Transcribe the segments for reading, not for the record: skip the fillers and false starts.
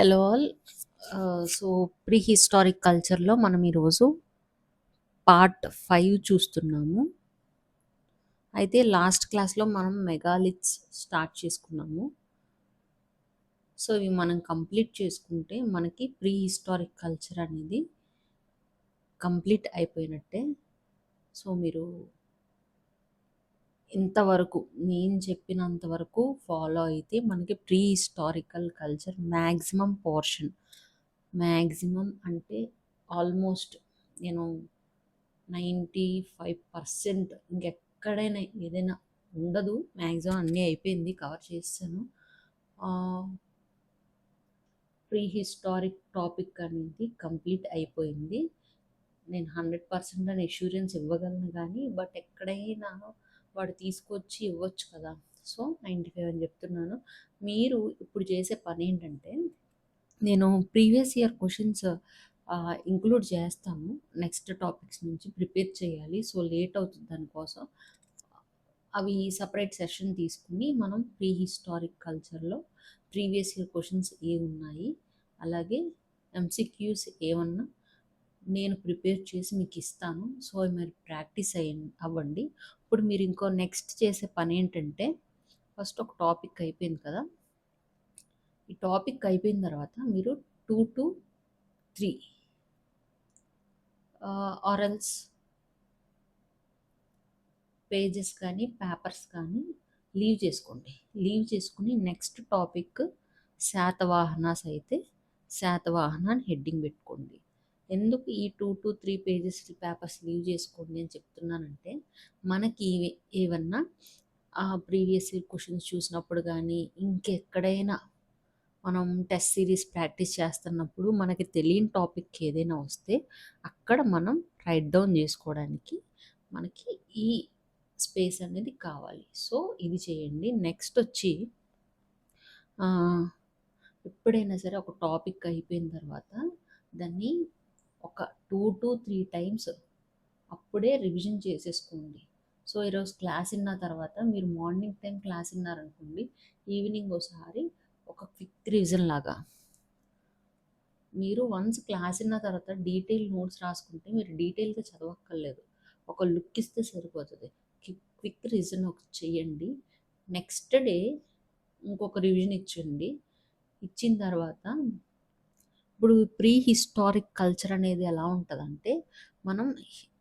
Hello all. So pre historic కల్చర్లో మనం ఈరోజు పార్ట్ 5 చూస్తున్నాము. అయితే లాస్ట్ క్లాస్లో మనం మెగాలిథ్స్ స్టార్ట్ చేసుకున్నాము. సో ఇవి మనం కంప్లీట్ చేసుకుంటే మనకి ప్రీ హిస్టారిక్ కల్చర్ అనేది కంప్లీట్ అయిపోయినట్టే. సో మీరు ఇంతవరకు నేను చెప్పినంత వరకు ఫాలో అయితే మనకి pre historical culture maximum portion, maximum అంటే ఆల్మోస్ట్ నేను 95% ఇంకెక్కడైనా ఏదైనా ఉండదు, మ్యాక్సిమం అన్నీ అయిపోయింది, కవర్ చేస్తాను. ప్రీ హిస్టారిక్ టాపిక్ అనేది కంప్లీట్ అయిపోయింది. నేను 100% అని అష్యూరెన్స్ ఇవ్వగలను కానీ బట్ ఎక్కడైనా వాడు తీసుకొచ్చి ఇవ్వచ్చు కదా. సో 95 అని చెప్తున్నాను. మీరు ఇప్పుడు చేసే పని ఏంటంటే, నేను ప్రీవియస్ ఇయర్ క్వశ్చన్స్ ఇంక్లూడ్ చేస్తాను, నెక్స్ట్ టాపిక్స్ నుంచి ప్రిపేర్ చేయాలి. సో లేట్ అవుతుంది దానికోసం. అవి సపరేట్ సెషన్ తీసుకుని మనం ప్రీ హిస్టారిక్ కల్చర్లో ప్రీవియస్ ఇయర్ క్వశ్చన్స్ ఏ ఉన్నాయి, అలాగే ఎంసీక్యూస్ ఏమన్నా నేను ప్రిపేర్ చేసి మీకు ఇస్తాను. సో మీరు ప్రాక్టీస్ అవ్వండి. ఇప్పుడు మీరు ఇంకో నెక్స్ట్ చేసే పని ఏంటంటే, ఫస్ట్ ఒక టాపిక్ అయిపోయింది కదా, ఈ టాపిక్ అయిపోయిన తర్వాత మీరు 2 to 3 ఆరల్స్ పేజెస్ కానీ పేపర్స్ కానీ లీవ్ చేసుకోండి. లీవ్ చేసుకుని నెక్స్ట్ టాపిక్ శాతవాహనాస్ అయితే శాతవాహన అని హెడ్డింగ్ పెట్టుకోండి. ఎందుకు ఈ 2 to 3 పేజెస్ పేపర్స్ లీవ్ చేసుకోండి అని చెప్తున్నానంటే, మనకి ఏవన్నా ప్రీవియస్ ఇయర్ క్వశ్చన్స్ చూసినప్పుడు కానీ ఇంకెక్కడైనా మనం టెస్ట్ సిరీస్ ప్రాక్టీస్ చేస్తున్నప్పుడు మనకి తెలియని టాపిక్ ఏదైనా వస్తే అక్కడ మనం రైట్ డౌన్ చేసుకోవడానికి మనకి ఈ స్పేస్ అనేది కావాలి. సో ఇది చేయండి. నెక్స్ట్ వచ్చి ఎప్పుడైనా సరే ఒక టాపిక్ అయిపోయిన తర్వాత దాన్ని ఒక 2 to 3 టైమ్స్ అప్పుడే రివిజన్ చేసేసుకోండి. సో ఈరోజు క్లాస్ విన్న తర్వాత మీరు మార్నింగ్ టైం క్లాస్ విన్నారనుకోండి, ఈవినింగ్ ఒకసారి ఒక క్విక్ రివిజన్ లాగా మీరు వన్స్ క్లాస్ విన్న తర్వాత డీటెయిల్ నోట్స్ రాసుకుంటే మీరు డీటెయిల్గా చదవక్కర్లేదు, ఒక లుక్ ఇస్తే సరిపోతుంది. క్విక్ రివిజన్ ఒక చెయ్యండి. నెక్స్ట్ డే ఇంకొక రివిజన్ ఇచ్చండి. ఇచ్చిన తర్వాత ఇప్పుడు ప్రీ హిస్టారిక్ కల్చర్ అనేది ఎలా ఉంటుందంటే, మనం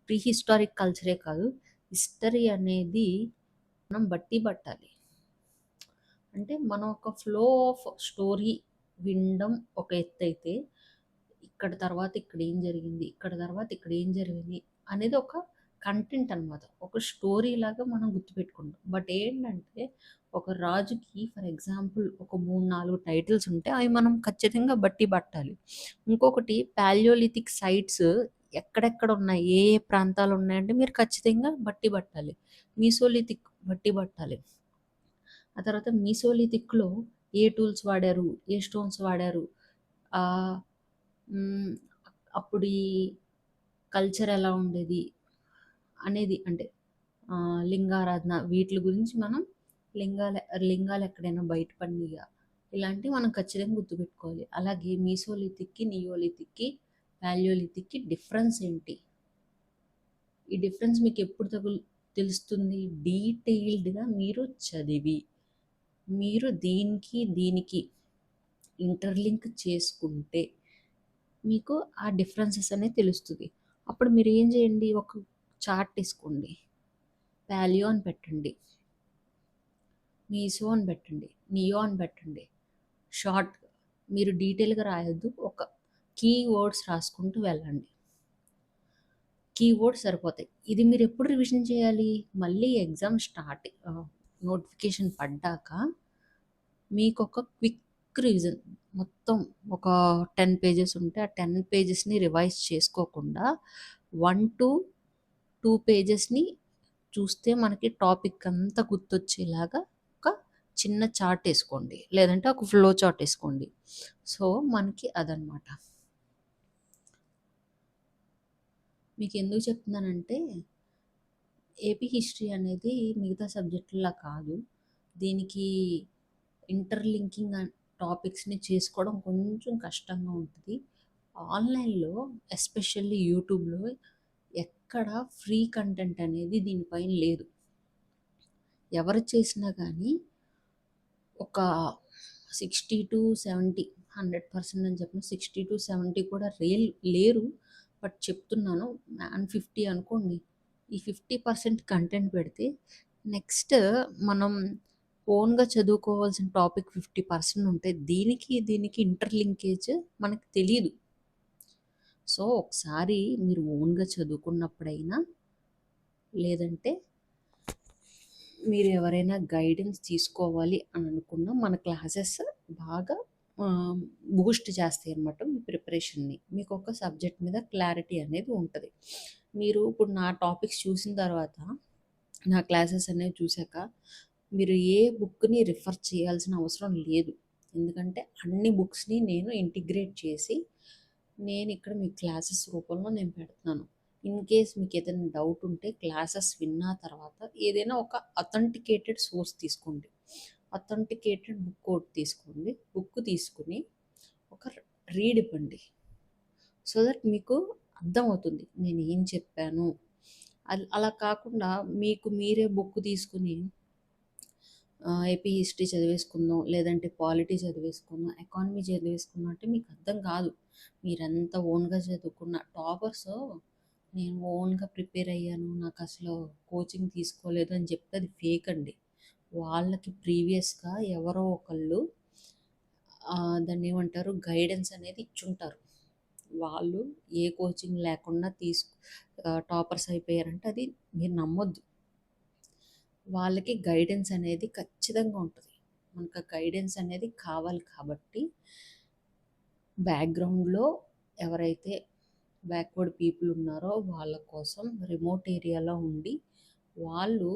ప్రీ హిస్టారిక్ కల్చరే కాదు, హిస్టరీ అనేది మనం బట్టి పట్టాలి. అంటే మనం ఒక ఫ్లో ఆఫ్ స్టోరీ వినడం ఒక ఎత్తు అయితే, ఇక్కడ తర్వాత ఇక్కడ ఏం జరిగింది, ఇక్కడ తర్వాత ఇక్కడ ఏం జరిగింది అనేది ఒక కంటెంట్ అనమాట, ఒక స్టోరీ లాగా మనం గుర్తుపెట్టుకుంటాం. బట్ ఏంటంటే ఒక రాజుకి ఫర్ ఎగ్జాంపుల్ ఒక 3-4 టైటిల్స్ ఉంటే అవి మనం ఖచ్చితంగా బట్టి పట్టాలి. ఇంకొకటి పాలియోలిథిక్ సైట్స్ ఎక్కడెక్కడ ఉన్నాయి, ఏ ఏ ప్రాంతాలు ఉన్నాయంటే మీరు ఖచ్చితంగా బట్టి పట్టాలి. మీసోలిథిక్ బట్టి పట్టాలి. ఆ తర్వాత మీసోలిథిక్లో ఏ టూల్స్ వాడారు, ఏ స్టోన్స్ వాడారు, అప్పుడు ఈ కల్చర్ ఎలా ఉండేది అనేది, అంటే లింగారాధన, వీటి గురించి మనం లింగాలు ఎక్కడైనా బయటపడినగా ఇలాంటివి మనం ఖచ్చితంగా గుర్తుపెట్టుకోవాలి. అలాగే మీసోలిథిక్కి, నియోలిథిక్కి, పాలియోలిథిక్కి డిఫరెన్స్ ఏంటి, ఈ డిఫరెన్స్ మీకు ఎప్పుడు తెలుస్తుంది, డీటెయిల్డ్గా మీరు చదివి మీరు దీనికి ఇంటర్లింక్ చేసుకుంటే మీకు ఆ డిఫరెన్సెస్ అనేది తెలుస్తుంది. అప్పుడు మీరు ఏం చేయండి, ఒక చార్ట్ తీసుకోండి, పాలియో అని పెట్టండి, మీసో అని పెట్టండి, నియో అని పెట్టండి. షార్ట్ మీరు డీటెయిల్గా రాయొద్దు, ఒక కీవర్డ్స్ రాసుకుంటూ వెళ్ళండి. కీవర్డ్స్ సరిపోతాయి. ఇది మీరు ఎప్పుడు రివిజన్ చేయాలి, మళ్ళీ ఎగ్జామ్ నోటిఫికేషన్ పడ్డాక మీకు ఒక క్విక్ రివిజన్, మొత్తం ఒక 10 పేజెస్ ఉంటే ఆ 10 పేజెస్ని రివైజ్ చేసుకోకుండా 1 to 2 పేజెస్ని చూస్తే మనకి టాపిక్ అంతా గుర్తొచ్చేలాగా ఒక చిన్న చార్ట్ వేసుకోండి, లేదంటే ఒక ఫ్లో చార్ట్ వేసుకోండి. సో మనకి అదనమాట. మీకు ఎందుకు చెప్తున్నానంటే, ఏపీ హిస్టరీ అనేది మిగతా సబ్జెక్టులా కాదు, దీనికి ఇంటర్లింకింగ్ టాపిక్స్ని చేసుకోవడం కొంచెం కష్టంగా ఉంటుంది. ఆన్లైన్లో ఎస్పెషల్లీ యూట్యూబ్లో ఎక్కడ ఫ్రీ కంటెంట్ అనేది దీనిపైన లేదు. ఎవరు చేసినా కానీ ఒక 60-70, 100% అని చెప్పిన 60-70 కూడా లేరు. బట్ చెప్తున్నాను, 50 అనుకోండి. ఈ 50% కంటెంట్ పెడితే నెక్స్ట్ మనం ఓన్గా చదువుకోవాల్సిన టాపిక్ 50% ఉంటాయి. దీనికి ఇంటర్లింకేజ్ మనకు తెలియదు. సో ఒకసారి మీరు ఓన్గా చదువుకున్నప్పుడైనా, లేదంటే మీరు ఎవరైనా గైడెన్స్ తీసుకోవాలి అని అనుకున్న మన క్లాసెస్ బాగా బూస్ట్ చేస్తాయి అన్నమాట మీ ప్రిపరేషన్ని. మీకు ఒక సబ్జెక్ట్ మీద క్లారిటీ అనేది ఉంటుంది. మీరు ఇప్పుడు నా టాపిక్స్ చూసిన తర్వాత, నా క్లాసెస్ అనేవి చూశాక మీరు ఏ బుక్ని రిఫర్ చేయాల్సిన అవసరం లేదు. ఎందుకంటే అన్ని బుక్స్ని నేను ఇంటిగ్రేట్ చేసి నేను ఇక్కడ మీ క్లాసెస్ రూపంలో నేను పెడుతున్నాను. ఇన్ కేస్ మీకు ఏదైనా డౌట్ ఉంటే క్లాసెస్ విన్న తర్వాత ఏదైనా ఒక అథెంటికేటెడ్ సోర్స్ తీసుకోండి. అథెంటికేటెడ్ బుక్ ఒకటి తీసుకోండి. బుక్ తీసుకుని ఒక రీడ్ ఇవ్వండి. సో దట్ మీకు అర్థమవుతుంది నేను ఏం చెప్పాను. అలా కాకుండా మీకు మీరే బుక్ తీసుకుని ఏపీ హిస్టరీ చదివేసుకుందాం, లేదంటే పాలిటీ చదివేసుకుందాం, ఎకానమీ చదివేసుకుందాం అంటే మీకు అర్థం కాదు. మీరంతా ఓన్గా చదువుకున్న టాపర్స్ నేను ఓన్గా ప్రిపేర్ అయ్యాను, నాకు అసలు కోచింగ్ తీసుకోలేదు అని చెప్తే అది ఫేక్ అండి. వాళ్ళకి ప్రీవియస్గా ఎవరో ఒకళ్ళు దాన్ని ఏమంటారు, గైడెన్స్ అనేది ఇచ్చుంటారు. వాళ్ళు ఏ కోచింగ్ లేకుండా టాపర్స్ అయిపోయారంటే అది మీరు నమ్మొద్దు. వాళ్ళకి గైడెన్స్ అనేది ఖచ్చితంగా ఉంటుంది. మనకు ఆ గైడెన్స్ అనేది కావాలి. కాబట్టి బ్యాక్గ్రౌండ్లో ఎవరైతే బ్యాక్వర్డ్ పీపుల్ ఉన్నారో వాళ్ళ కోసం, రిమోట్ ఏరియాలో ఉండి వాళ్ళు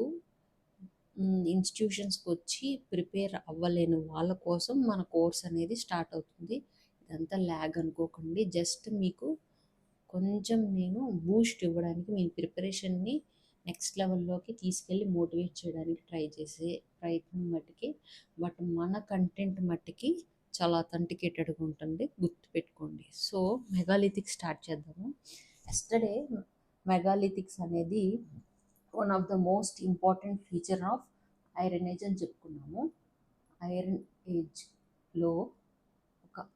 ఇన్స్టిట్యూషన్స్కి వచ్చి ప్రిపేర్ అవ్వలేని వాళ్ళ కోసం మన కోర్స్ అనేది స్టార్ట్ అవుతుంది. ఇదంతా ల్యాగ్ అనుకోకండి. జస్ట్ మీకు కొంచెం నేను బూస్ట్ ఇవ్వడానికి, మీ ప్రిపరేషన్ని నెక్స్ట్ లెవెల్లోకి తీసుకెళ్ళి మోటివేట్ చేయడానికి ట్రై చేసే ప్రయత్నం మట్టుకి. బట్ మన కంటెంట్ మట్టుకి చాలా అథెంటికేటెడ్గా ఉంటుంది, గుర్తుపెట్టుకోండి. సో మెగాలిథిక్స్ స్టార్ట్ చేద్దాము. ఎస్టర్డే మెగాలిథిక్స్ అనేది one of the most important feature of iron age అని చెప్పుకున్నాము. ఐరన్ ఏజ్లో ఒక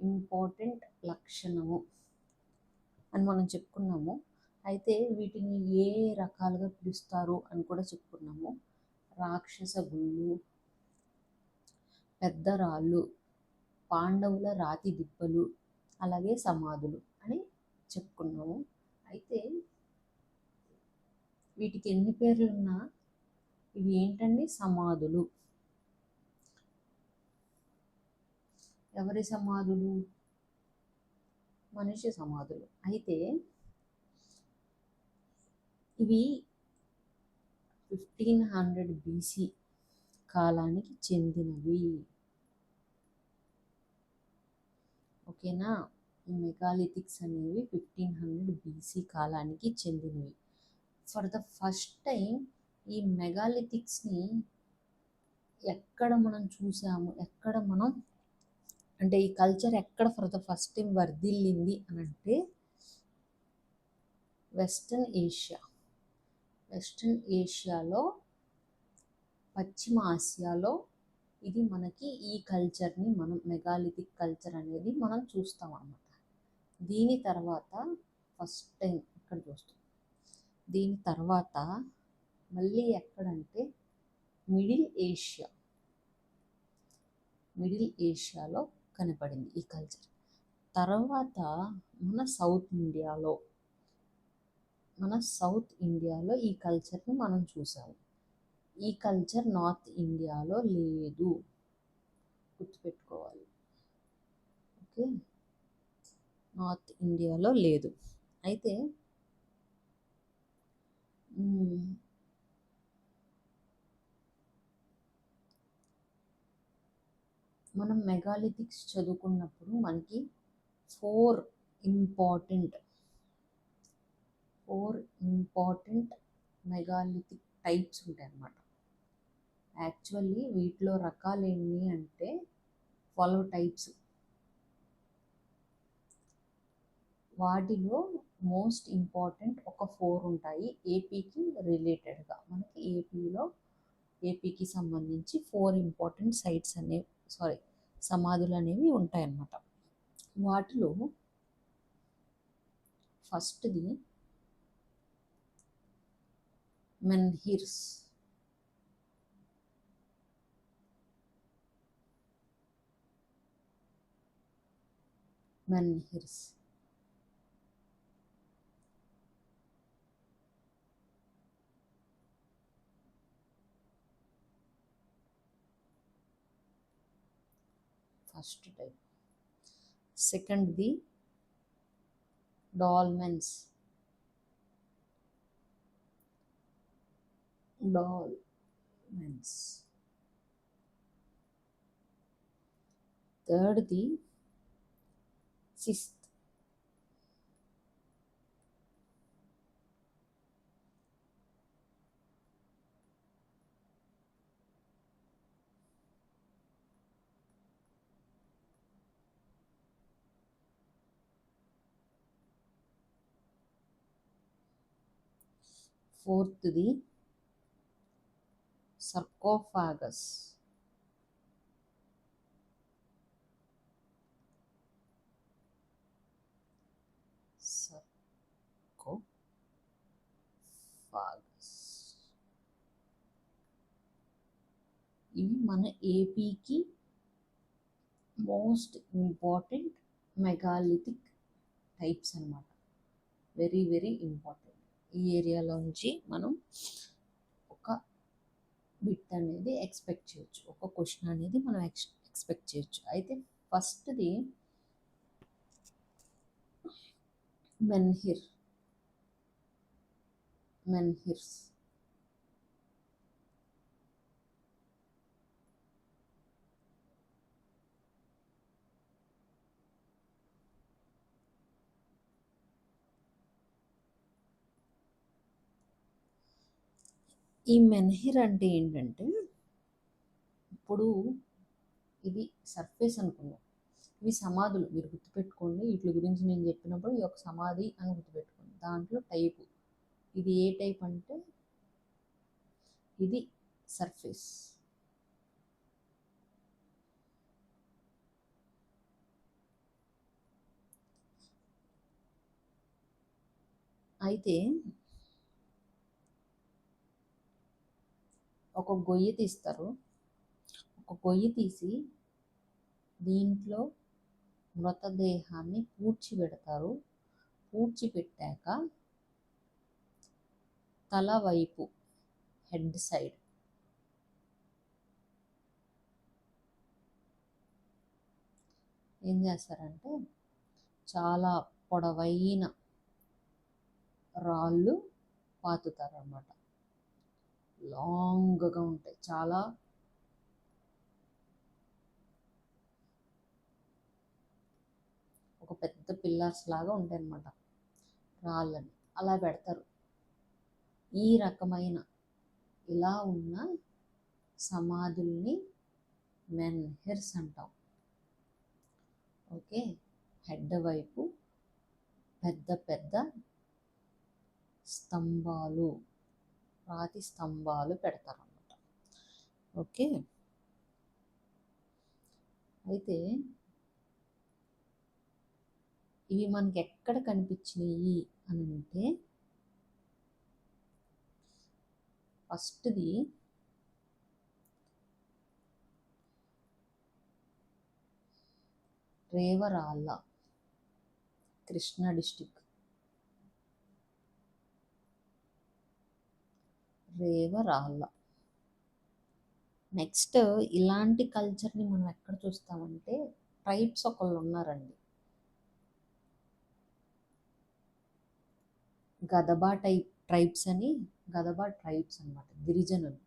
ఇంపార్టెంట్ లక్షణము అని మనం చెప్పుకున్నాము. అయితే వీటిని ఏ రకాలుగా పిలుస్తారు అని కూడా చెప్పుకున్నాము. రాక్షస గుళ్ళు, పెద్ద రాళ్ళు, పాండవుల రాతి దిబ్బలు, అలాగే సమాధులు అని చెప్పుకున్నాము. అయితే వీటికి ఎన్ని పేర్లున్నా ఇవి ఏంటండి? సమాధులు. ఎవరి సమాధులు? మనిషి సమాధులు. అయితే ఇవి 1500 BC కాలానికి చెందినవి. ఓకేనా? ఈ మెగాలిథిక్స్ అనేవి 1500 BC కాలానికి చెందినవి. ఫర్ ద ఫస్ట్ టైం ఈ మెగాలిథిక్స్ని ఎక్కడ మనం చూసాము, ఎక్కడ మనం అంటే ఈ కల్చర్ ఎక్కడ ఫర్ ద ఫస్ట్ టైం వర్ధిల్లింది అని అంటే వెస్టర్న్ ఏషియాలో, పశ్చిమ ఆసియాలో ఇది మనకి ఈ కల్చర్ని, మనం మెగాలిథిక్ కల్చర్ అనేది మనం చూస్తాం అన్నమాట. దీని తర్వాత ఫస్ట్ టైం ఇక్కడ చూస్తాం. దీని తర్వాత మళ్ళీ ఎక్కడంటే మిడిల్ ఏషియాలో కనపడింది ఈ కల్చర్. తర్వాత మన సౌత్ ఇండియాలో ఈ కల్చర్ని మనం చూసాము. ఈ కల్చర్ నార్త్ ఇండియాలో లేదు, గుర్తుపెట్టుకోవాలి. ఓకే, నార్త్ ఇండియాలో లేదు. అయితే మనం మెగాలిథిక్స్ చదువుకున్నప్పుడు మనకి 4 ఇంపార్టెంట్ మెగాలిథిక్ టైప్స్ ఉంటాయి అన్నమాట. యాక్చువల్లీ వీటిలో రకాలు ఏంటి అంటే 12 టైప్స్. వాటిలో మోస్ట్ ఇంపార్టెంట్ ఒక 4 ఉంటాయి ఏపీకి రిలేటెడ్గా. మనకి ఏపీకి సంబంధించి 4 ఇంపార్టెంట్ సైట్స్ అనేవి, సారీ, సమాధులు అనేవి ఉంటాయన్నమాట. వాటిలో ఫస్ట్ది మెన్హిర్స్. మెన్హిర్స్ ఫస్ట్ టైప్. సెకండ్ది డాల్మెన్స్. థర్డ్ది సిస్త్. ఫోర్త్ది సర్కోఫాగస్. ఇవి మన ఏపీకి మోస్ట్ ఇంపార్టెంట్ మెగాలిథిక్ టైప్స్ అన్నమాట. Very very important. ఈ ఏరియాలోంచి మనం ఒక బిట్ అనేది ఎక్స్పెక్ట్ చేయొచ్చు, ఒక క్వశ్చన్ అనేది మనం ఎక్స్పెక్ట్ చేయొచ్చు. అయితే ఫస్ట్ది మెన్హిర్స్. ఈ మెన్హిర్ అంటే ఏంటంటే, ఇప్పుడు ఇది సర్ఫేస్ అనుకున్నాం, ఇవి సమాధులు. మీరు గుర్తుపెట్టుకోండి, వీటి గురించి నేను చెప్పినప్పుడు ఈ యొక్క సమాధి అని గుర్తుపెట్టుకోండి. దాంట్లో టైపు ఇది ఏ టైప్ అంటే ఇది సర్ఫేస్. అయితే ఒక గొయ్యి తీస్తారు, ఒక గొయ్యి తీసి దీంట్లో మృతదేహాన్ని పూడ్చిపెడతారు. పూడ్చిపెట్టాక తల వైపు, హెడ్ సైడ్ ఏం చేస్తారంటే చాలా పొడవైన రాళ్ళు పాతుతారు అన్నమాట. లాంగ్గా ఉంటాయి, చాలా ఒక పెద్ద పిల్లర్స్ లాగా ఉంటాయి అన్నమాట రాళ్ళని. అలా పెడతారు. ఈ రకమైన ఇలా ఉన్న సమాధుల్ని మెన్హిర్స్ అంటాం. ఓకే, హెడ్ వైపు పెద్ద పెద్ద స్తంభాలు, రాతి స్తంభాలు పెడతారు అన్నమాట. ఓకే, అయితే ఇవి మనకి ఎక్కడ కనిపించినాయి అని అంటే, ఫస్ట్ది రేవరాళ్ళ, కృష్ణా డిస్టిక్. రేవరాళ్ళ. నెక్స్ట్ ఇలాంటి కల్చర్ని మనం ఎక్కడ చూస్తామంటే, ట్రైబ్స్ ఒకళ్ళు ఉన్నారండి, గదబా ట్రైబ్స్ అని. గదబా ట్రైబ్స్ అన్నమాట, గిరిజనులు.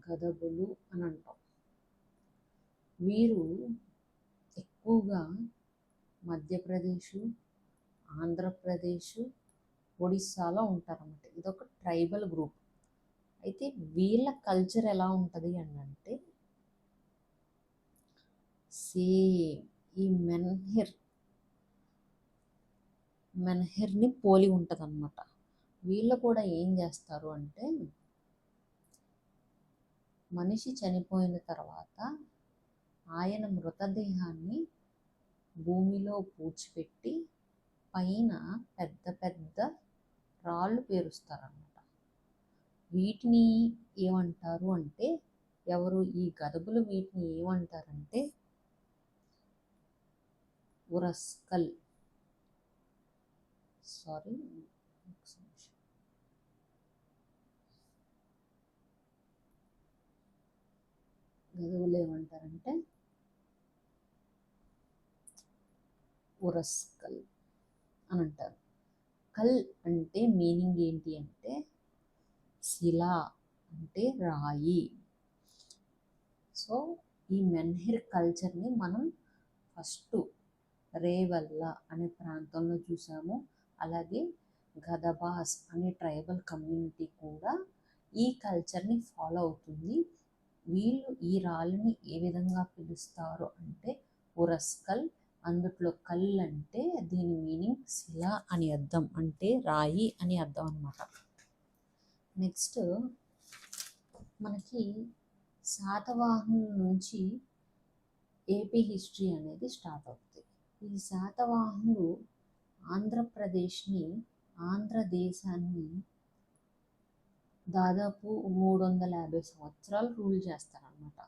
గదబులు అని అంటాం. వీరు ఎక్కువగా మధ్యప్రదేశ్, ఆంధ్రప్రదేశ్, ఒడిస్సాలో ఉంటారన్నమాట. ఇదొక ట్రైబల్ గ్రూప్. అయితే వీళ్ళ కల్చర్ ఎలా ఉంటుంది అని అంటే సేమ్ ఈ మెన్హిర్ని పోలి ఉంటుంది అనమాట. వీళ్ళు కూడా ఏం చేస్తారు అంటే మనిషి చనిపోయిన తర్వాత ఆయన మృతదేహాన్ని భూమిలో పూడ్చిపెట్టి పైన పెద్ద పెద్ద రాళ్ళు పేరుస్తారన్నమాట. వీటిని ఏమంటారు అంటే ఈ గదబులు వీటిని ఏమంటారంటే ఉరస్కల్. సారీ, గదబులు ఏమంటారంటే ఉరస్కల్ అని అంటారు. కల్ అంటే మీనింగ్ ఏంటి అంటే శిల అంటే రాయి. సో ఈ మెన్హిర్ కల్చర్ని మనం ఫస్ట్ రేవల్ల అనే ప్రాంతంలో చూసాము. అలాగే గదబాస్ అనే ట్రైబల్ కమ్యూనిటీ కూడా ఈ కల్చర్ని ఫాలో అవుతుంది. వీళ్ళు ఈ రాళ్ళని ఏ విధంగా పిలుస్తారు అంటే ఉరస్కల్. అందుట్లో కల్ అంటే దీని మీనింగ్ శిల అని అర్థం, అంటే రాయి అని అర్థం అన్నమాట. నెక్స్ట్ మనకి శాతవాహనుల నుంచి ఏపీ హిస్టరీ అనేది స్టార్ట్ అవుతుంది. ఈ శాతవాహనులు ఆంధ్రదేశాన్ని దాదాపు 350 సంవత్సరాలు రూల్ చేస్తారన్నమాట.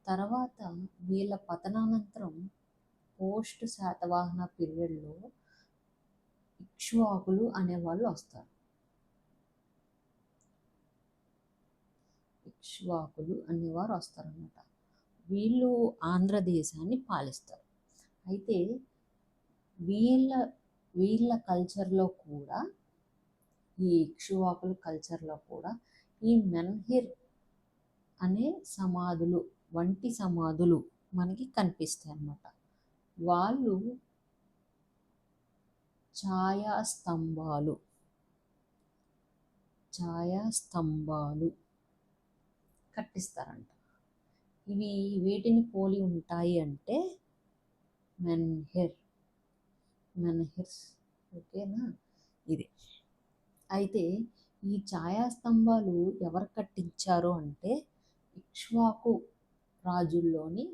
తర్వాత వీళ్ళ పతనానంతరం పోస్ట్ శాతవాహన పీరియడ్లో ఇక్ష్వాకులు అనేవాళ్ళు వస్తారు. ఇక్ష్వాకులు అనేవారు వస్తారన్నమాట. వీళ్ళు ఆంధ్రదేశాన్ని పాలిస్తారు. అయితే వీళ్ళ కల్చర్లో కూడా, ఈ ఇక్ష్వాకుల కల్చర్లో కూడా ఈ మెన్హిర్ అనే వంటి సమాధులు మనకి కనిపిస్తాయి అన్నమాట. వాళ్ళు ఛాయాస్తంభాలు కట్టిస్తారంట. ఇవి వేటిని పోలి ఉంటాయి అంటే మెన్హిర్స్. ఓకేనా? ఇది అయితే ఈ ఛాయాస్తంభాలు ఎవరు కట్టించారు అంటే ఇక్ష్వాకు రాజుల్లోని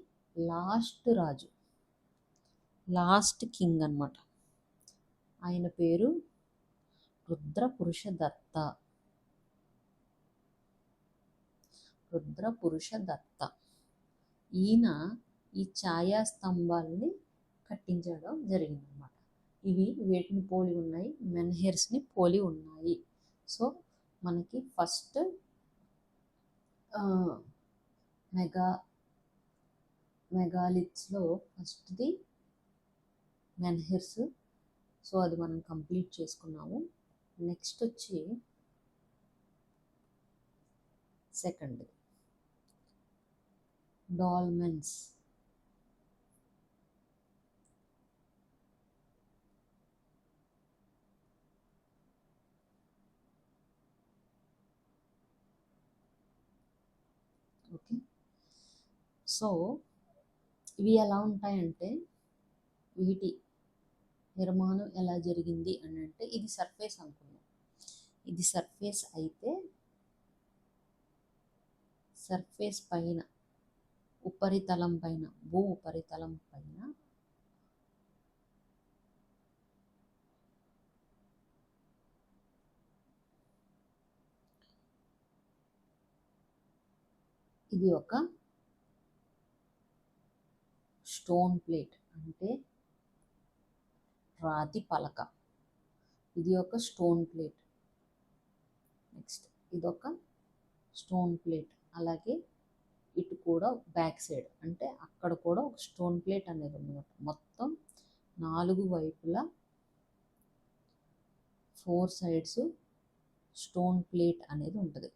లాస్ట్ కింగ్ అన్నమాట. ఆయన పేరు రుద్రపురుషదత్త. ఈయన ఈ ఛాయాస్తంభాలని కట్టించడం జరిగిందన్నమాట. ఇవి వేటిని పోలి ఉన్నాయి? మెన్హిర్స్ని పోలి ఉన్నాయి. సో మనకి ఫస్ట్ మెగాలిత్స్లో ఫస్ట్ది మెన్హిర్స్. సో అది మనం కంప్లీట్ చేసుకున్నాము. నెక్స్ట్ వచ్చి సెకండ్ డాల్మెన్స్. ఓకే, సో ఇవి ఎలా ఉంటాయంటే వీటి నిర్మాణం ఎలా జరిగింది అని అంటే ఇది సర్ఫేస్ అనుకున్నాం. ఇది సర్ఫేస్ అయితే సర్ఫేస్ పైన భూ ఉపరితలం పైన ఇది ఒక స్టోన్ ప్లేట్, అంటే రాతి పలక. ఇది ఒక స్టోన్ ప్లేట్. నెక్స్ట్ ఇదొక స్టోన్ ప్లేట్. అలాగే ఇటు కూడా బ్యాక్ సైడ్ అంటే అక్కడ కూడా ఒక స్టోన్ ప్లేట్ అనేది ఉంది. మొత్తం 4 వైపులా 4 సైడ్స్ స్టోన్ ప్లేట్ అనేది ఉంటుంది.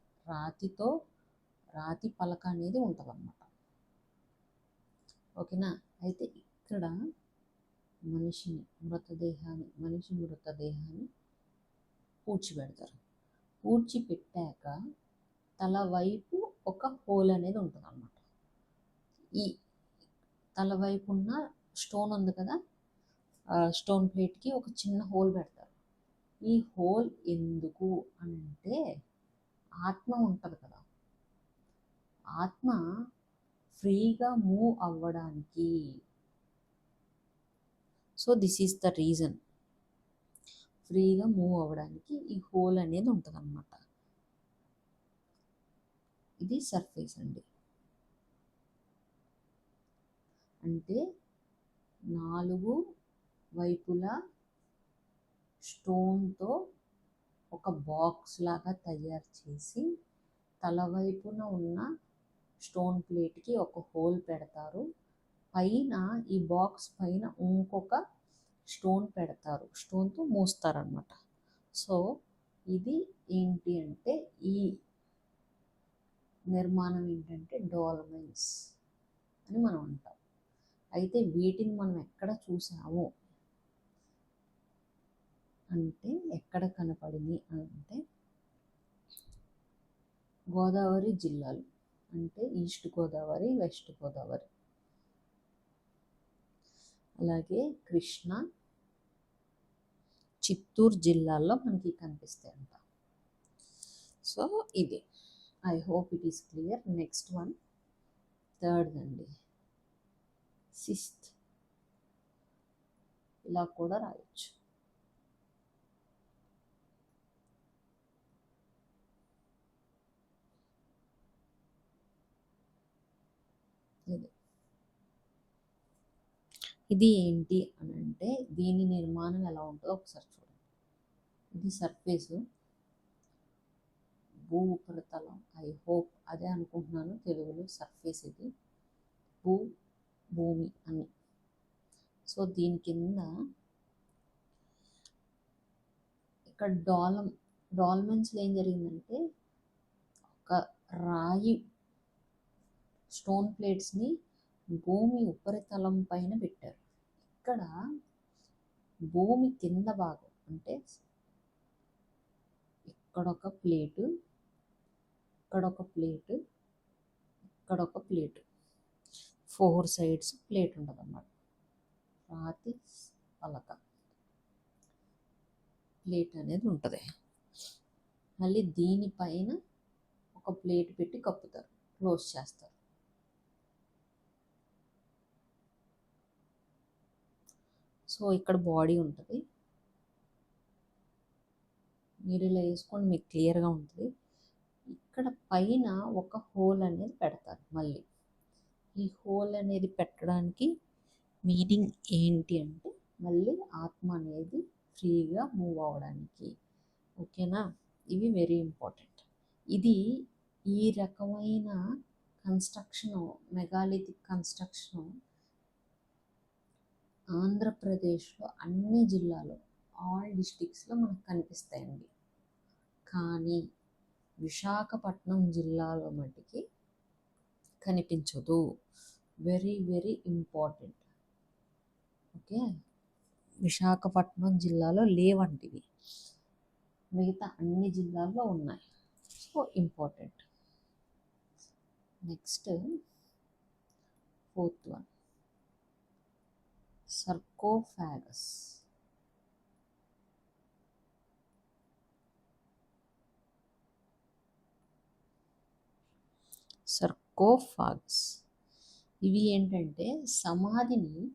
రాతి పలక అనేది ఉంటుంది అన్నమాట. ఓకేనా? అయితే ఇక్కడ మనిషి మృతదేహాన్ని పూడ్చిపెడతారు. పూడ్చిపెట్టాక తల వైపు ఒక హోల్ అనేది ఉంటుంది అన్నమాట. ఈ తల వైపు ఉన్న స్టోన్ ఉంది కదా, స్టోన్ ప్లేట్కి ఒక చిన్న హోల్ పెడతారు. ఈ హోల్ ఎందుకు అని అంటే ఆత్మ ఉంటుంది కదా, ఆత్మ ఫ్రీగా మూవ్ అవ్వడానికి. So this is the reason. ఫ్రీగా మూవ్ అవ్వడానికి ఈ హోల్ అనేది ఉంటుంది అన్నమాట. ఇది సర్ఫేస్ అండి. అంటే 4 వైపులా స్టోన్తో ఒక బాక్స్ లాగా తయారు చేసి తల వైపున ఉన్న స్టోన్ ప్లేట్కి ఒక హోల్ పెడతారు. పైన ఈ బాక్స్ పైన ఇంకొక స్టోన్ పెడతారు, స్టోన్తో మూస్తారనమాట. సో ఇది ఏంటి అంటే, ఈ నిర్మాణం ఏంటంటే డాల్మెన్స్ అని మనం అంటాం. అయితే వీటిని మనం ఎక్కడ చూసాము అంటే, ఎక్కడ కనపడింది అంటే గోదావరి జిల్లాలు, అంటే ఈస్ట్ గోదావరి, వెస్ట్ గోదావరి, అలాగే కృష్ణా, చిత్తూరు జిల్లాల్లో మనకి కనిపిస్తాయంట. సో ఇది, I hope it is clear. Next one, third అండి, సిక్స్త్. ఇలా కూడా రాయొచ్చు. ఇది ఏంటి అని అంటే, దీని నిర్మాణం ఎలా ఉంటుందో ఒకసారి చూడండి. ఇది సర్ఫేసు, భూ ఉపరితలం, ఐ హోప్ అదే అనుకుంటున్నాను తెలుగులో. సర్ఫేస్ ఇది, భూమి అని. సో దీని కింద ఇక్కడ డాల్మెన్స్లో ఏం జరిగిందంటే, ఒక రాయి స్టోన్ ప్లేట్స్ని భూమి ఉపరితలం పైన పెట్టారు. ఇక్కడ భూమి కింద భాగం అంటే ఇక్కడొక ప్లేటు, ఇక్కడొక ప్లేటు, ఇక్కడొక ప్లేటు, 4 సైడ్స్ ప్లేట్ ఉంటుంది అన్నమాట. రాతి పలక ప్లేట్ అనేది ఉంటుంది. మళ్ళీ దీనిపైన ఒక ప్లేట్ పెట్టి కప్పుతారు, క్లోజ్ చేస్తారు. సో ఇక్కడ బాడీ ఉంటుంది, మీరు ఇలా వేసుకోండి మీకు క్లియర్గా ఉంటుంది. ఇక్కడ పైన ఒక హోల్ అనేది పెడతారు. మళ్ళీ ఈ హోల్ అనేది పెట్టడానికి మీనింగ్ ఏంటి అంటే, మళ్ళీ ఆత్మ అనేది ఫ్రీగా మూవ్ అవ్వడానికి. ఓకేనా, ఇవి వెరీ ఇంపార్టెంట్. ఇది ఈ రకమైన కన్స్ట్రక్షన్, మెగాలిథిక్ కన్స్ట్రక్షన్ ఆంధ్రప్రదేశ్లో అన్ని జిల్లాలో, ఆల్ డిస్ట్రిక్ట్స్లో మనకు కనిపిస్తాయండి. కానీ విశాఖపట్నం జిల్లాలో మటుకి కనిపించదు. Very very important. Okay, Visakhapatnam జిల్లాలో లేవంటివి, మిగతా అన్ని జిల్లాల్లో ఉన్నాయి. So important. Next, fourth one, sarcophagus. Sarcophagus ఇవి ఏంటంటే, సమాధిని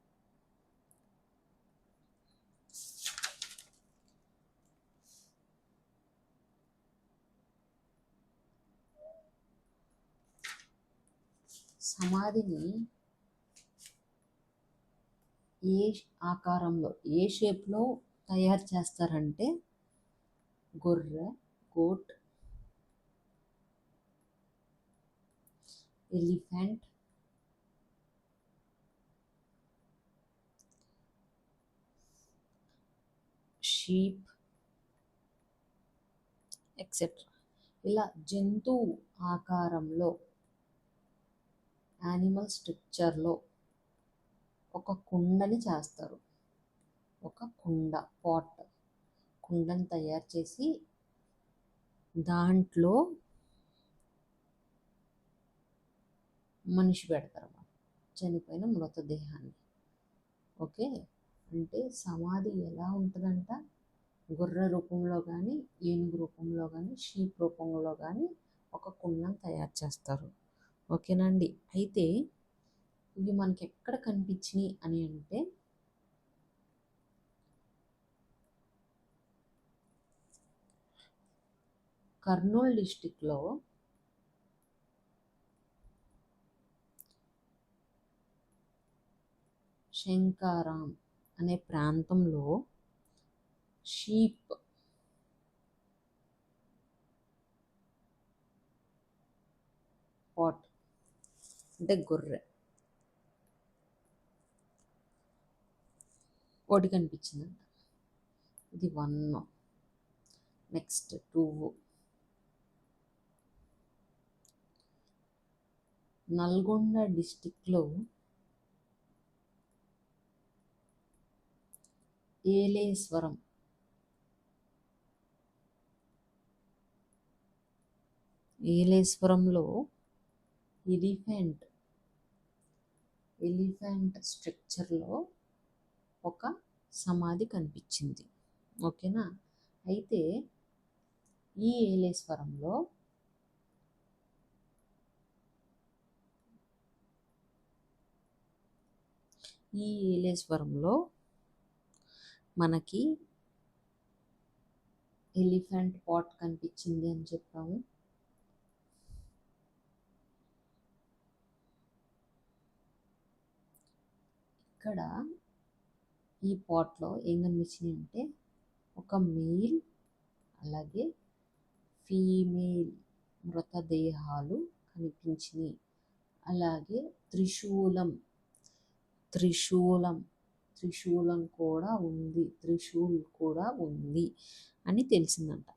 ఏ ఆకారంలో, ఏ షేప్లో తయారు చేస్తారంటే, గొర్రె, గోట్, ఎలిఫెంట్, షీప్ ఎక్సెట్రా. ఇలా జంతువు ఆకారంలో, యానిమల్ స్ట్రక్చర్లో ఒక కుండని చేస్తారు. ఒక కుండను తయారు చేసి దాంట్లో మనిషి పెడతారు, చనిపోయిన మృతదేహాన్ని. ఓకే, అంటే సమాధి ఎలా ఉంటుందంట, గుర్ర రూపంలో కానీ, ఏనుగు రూపంలో కానీ, షీప్ రూపంలో కానీ ఒక కుండను తయారు చేస్తారు. ఓకేనండి. అయితే ఇవి మనకి ఎక్కడ కనిపించినాయి అని అంటే కర్నూలు డిస్టిక్లో శంకారాం అనే ప్రాంతంలో షీప్ పాట్ అంటే గొర్రె ఒకటి కనిపించిందంట. ఇది 1. నెక్స్ట్ 2. నల్గొండ డిస్టిక్లో ఏలేశ్వరంలో ఎలిఫెంట్ స్ట్రక్చర్లో ఒక సమాధి కనిపించింది. ఓకేనా. అయితే ఈ ఏలేశ్వరంలో మనకి ఎలిఫెంట్ పాట్ కనిపించింది అని చెప్పాము. ఇక్కడ ఈ పాట్లో ఏం కనిపించింది అంటే ఒక మెయిల్ అలాగే ఫీమేల్ మృతదేహాలు కనిపించినాయి. అలాగే త్రిశూలం కూడా ఉంది అని తెలిసిందంట.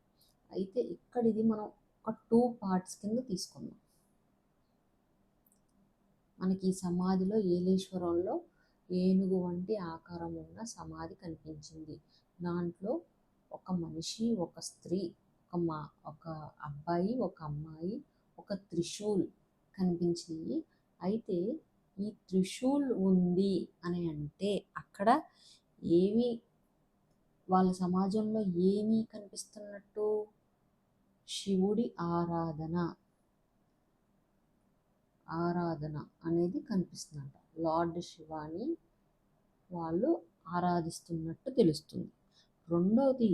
అయితే ఇక్కడ ఇది మనం ఒక 2 పార్ట్స్ కింద తీసుకున్నాం. మనకి ఈ సమాధిలో ఏలేశ్వరంలో ఏనుగు వంటి ఆకారం ఉన్న సమాధి కనిపించింది. దాంట్లో ఒక మనిషి, ఒక స్త్రీ, ఒక అబ్బాయి, ఒక అమ్మాయి, ఒక త్రిశూల్ కనిపించింది. అయితే ఈ త్రిశూల్ ఉంది అని అంటే అక్కడ ఏమి, వాళ్ళ సమాజంలో ఏమి కనిపిస్తున్నట్టు, శివుడి ఆరాధన అనేది కనిపిస్తుందంట. లార్డ్ శివాని వాళ్ళు ఆరాధిస్తున్నట్టు తెలుస్తుంది. రెండోది,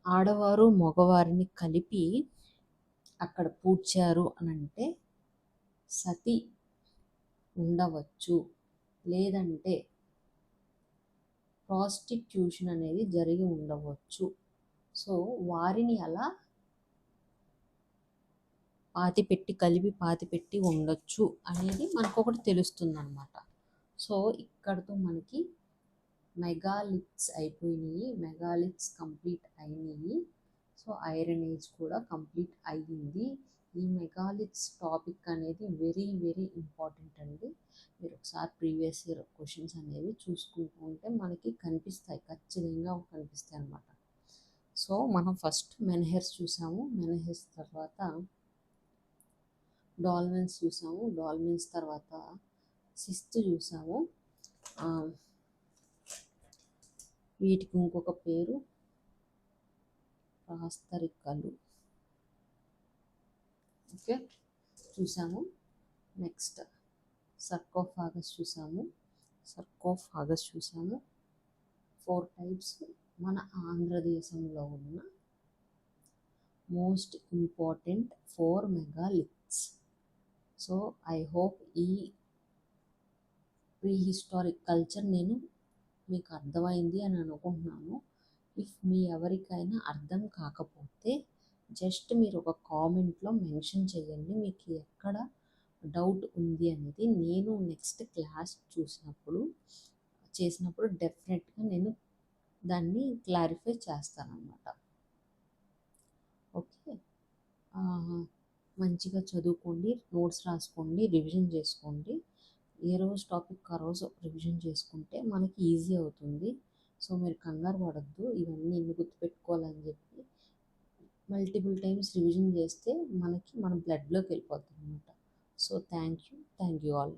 ఆడవారు మగవారిని కలిపి అక్కడ పూడ్చారు అని అంటే సతి ఉండవచ్చు, లేదంటే ప్రాస్టిట్యూషన్ అనేది జరిగి ఉండవచ్చు. సో వారిని అలా కలిపి పాతిపెట్టి ఉండొచ్చు అనేది మనకు ఒకటి తెలుస్తుంది అనమాట. సో ఇక్కడతో మనకి మెగాలిత్స్ అయిపోయినాయి, మెగాలిత్స్ కంప్లీట్ అయినాయి. సో ఐరన్ ఏజ్ కూడా కంప్లీట్ అయ్యింది. ఈ మెగాలిత్స్ టాపిక్ అనేది వెరీ వెరీ ఇంపార్టెంట్ అండి. మీరు ఒకసారి ప్రీవియస్ ఇయర్ క్వశ్చన్స్ అనేవి చూసుకుంటూ ఉంటే మనకి కనిపిస్తాయి, ఖచ్చితంగా కనిపిస్తాయి అన్నమాట. సో మనం ఫస్ట్ మెన్హెర్స్ చూసాము, మెన్హెర్స్ తర్వాత డాల్మెన్స్ చూసాము, డాల్మెన్స్ తర్వాత సిస్త్ చూసాము. వీటికి ఇంకొక పేరు రాస్తరికలు. ఓకే, చూసాము. నెక్స్ట్ సర్కోఫాగస్ చూసాము. 4 టైప్స్ మన ఆంధ్రదేశంలో ఉన్న most important 4 megaliths. So I hope ఈ ప్రీహిస్టారిక్ కల్చర్ నేను మీకు అర్థమైంది అని అనుకుంటున్నాను. ఇఫ్ మీ ఎవరికైనా అర్థం కాకపోతే జస్ట్ మీరు ఒక కామెంట్లో మెన్షన్ చేయండి మీకు ఎక్కడ డౌట్ ఉంది అనేది. నేను నెక్స్ట్ క్లాస్ చేసినప్పుడు డెఫినెట్గా నేను దాన్ని క్లారిఫై చేస్తానన్నమాట. ఓకే, మంచిగా చదువుకోండి, నోట్స్ రాసుకోండి, రివిజన్ చేసుకోండి. ఏ రోజు టాపిక్ ఆ రోజు రివిజన్ చేసుకుంటే మనకి ఈజీ అవుతుంది. సో మీరు కంగారు పడొద్దు, ఇవన్నీ ఇన్ని గుర్తుపెట్టుకోవాలని చెప్పి మల్టిపుల్ టైమ్స్ రివిజన్ చేస్తే మనకి మన బ్లడ్లోకి వెళ్ళిపోతుంది అనమాట. So thank you all.